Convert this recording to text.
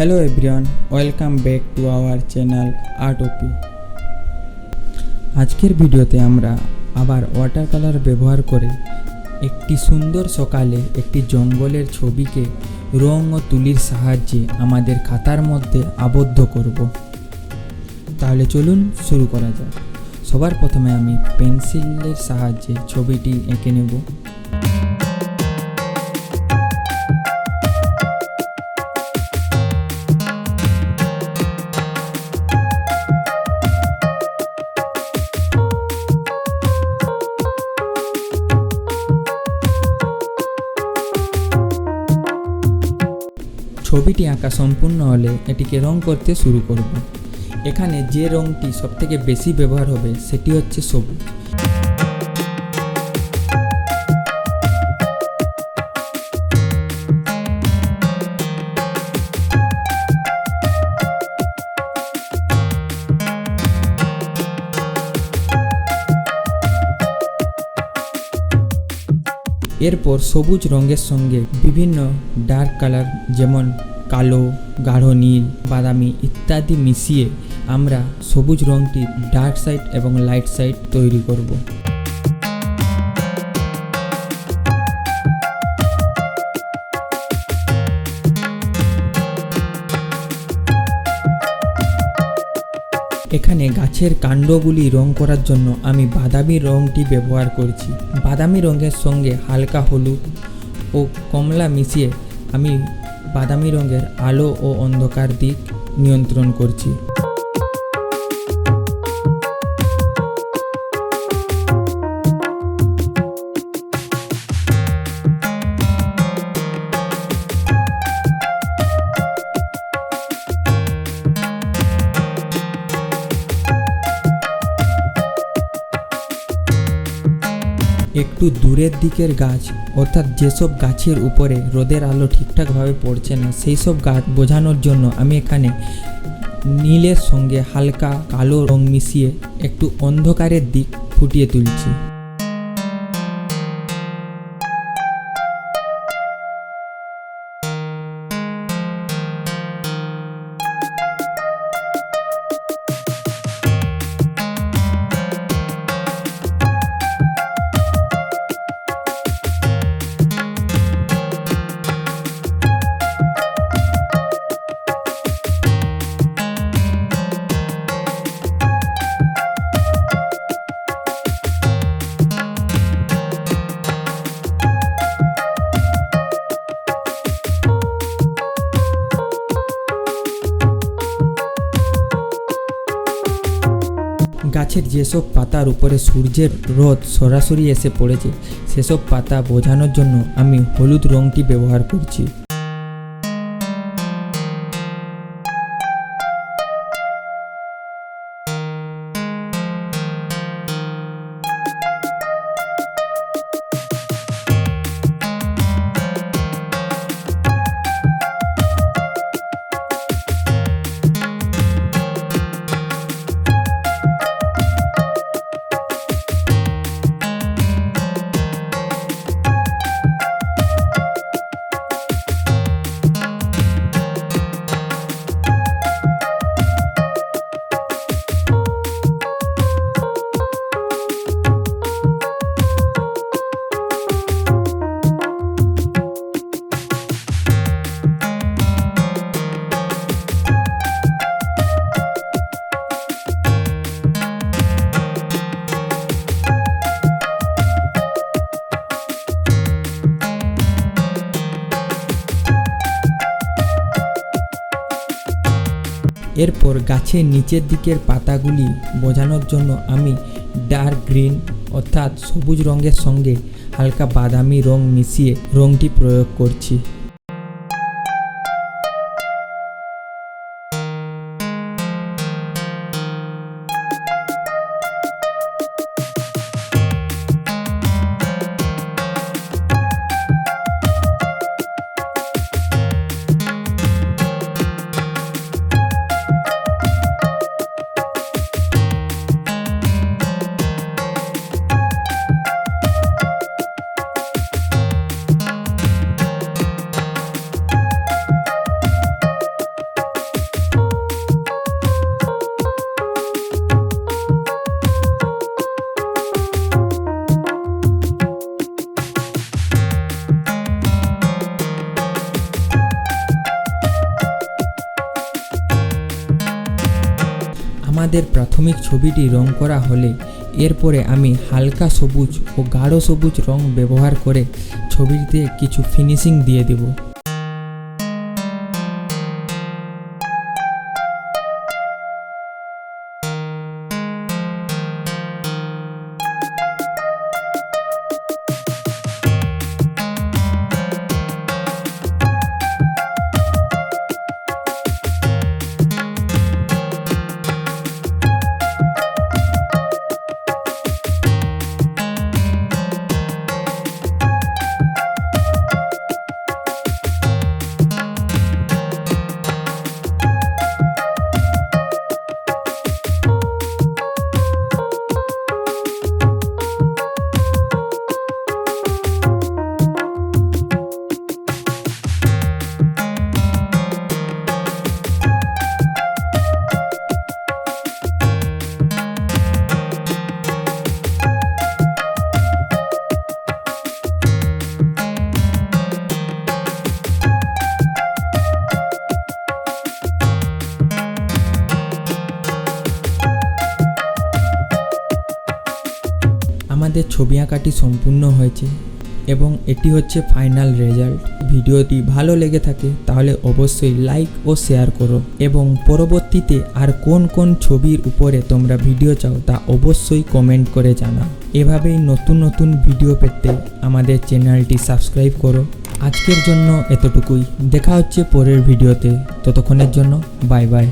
Hello everyone, welcome back to our channel art OP. আজকের ভিডিওতে আমরা আবার ওয়াটার কালার ব্যবহার করে একটি সুন্দর সকালে একটি জঙ্গলের ছবিকে রং ও তুলির সাহায্যে আমাদের খাতার মধ্যে আবদ্ধ করব। তাহলে চলুন শুরু করা যাক। সবার প্রথমে আমি পেন্সিলের সাহায্যে ছবিটি এঁকে নেব। ছবিটি আঁকা সম্পূর্ণ হলে এটিকে রং করতে শুরু করব। এখানে যে রংটি সবথেকে বেশি ব্যবহার হবে সেটি হচ্ছে সবুজ। এরপর সবুজ রঙের সঙ্গে বিভিন্ন ডার্ক কালার যেমন কালো, গাঢ় নীল, বাদামি ইত্যাদি মিশিয়ে আমরা সবুজ রঙটি ডার্ক সাইড এবং লাইট সাইড তৈরি করব। এখানে গাছের কাণ্ডগুলি রং করার জন্য আমি বাদামি রঙটি ব্যবহার করছি। বাদামি রঙের সঙ্গে হালকা হলুদ ও কমলা মিশিয়ে আমি বাদামি রঙের আলো ও অন্ধকার দিক নিয়ন্ত্রণ করছি। একটু দূরের দিকের গাছ অর্থাৎ যেসব গাছের উপরে রোদের আলো ঠিকঠাকভাবে পড়ছে না সেই সব গাছ বোঝানোর জন্য আমি এখানে নীলের সঙ্গে হালকা কালো রং মিশিয়ে একটু অন্ধকারের দিক ফুটিয়ে তুলছি। গাছের যেসব পাতার উপরে সূর্যের রোদ সরাসরি এসে পড়েছে সেসব পাতা বোঝানোর জন্য আমি হলুদ রঙটি ব্যবহার করছি। এরপর গাছের নিচের দিকের পাতাগুলি বোঝানোর জন্য আমি ডার্ক গ্রিন অর্থাৎ সবুজ রঙের সঙ্গে হালকা বাদামি রং মিশিয়ে রংটি প্রয়োগ করছি। আমাদের প্রাথমিক ছবিটি রং করা হলে এরপরে আমি হালকা সবুজ ও গাঢ় সবুজ রং ব্যবহার করে ছবিটিতে কিছু ফিনিশিং দিয়ে দেব। আমাদের ছবি আঁকাটি সম্পূর্ণ হয়েছে এবং এটি হচ্ছে ফাইনাল রেজাল্ট। ভিডিওটি ভালো লেগে থাকে তাহলে অবশ্যই লাইক ও শেয়ার করো এবং পরবর্তীতে আর কোন কোন ছবির উপরে তোমরা ভিডিও চাও তা অবশ্যই কমেন্ট করে জানাও। এভাবেই নতুন নতুন ভিডিও পেতে আমাদের চ্যানেলটি সাবস্ক্রাইব করো। আজকের জন্য এতটুকুই, দেখা হচ্ছে পরের ভিডিওতে। ততক্ষণের জন্য বাই বাই।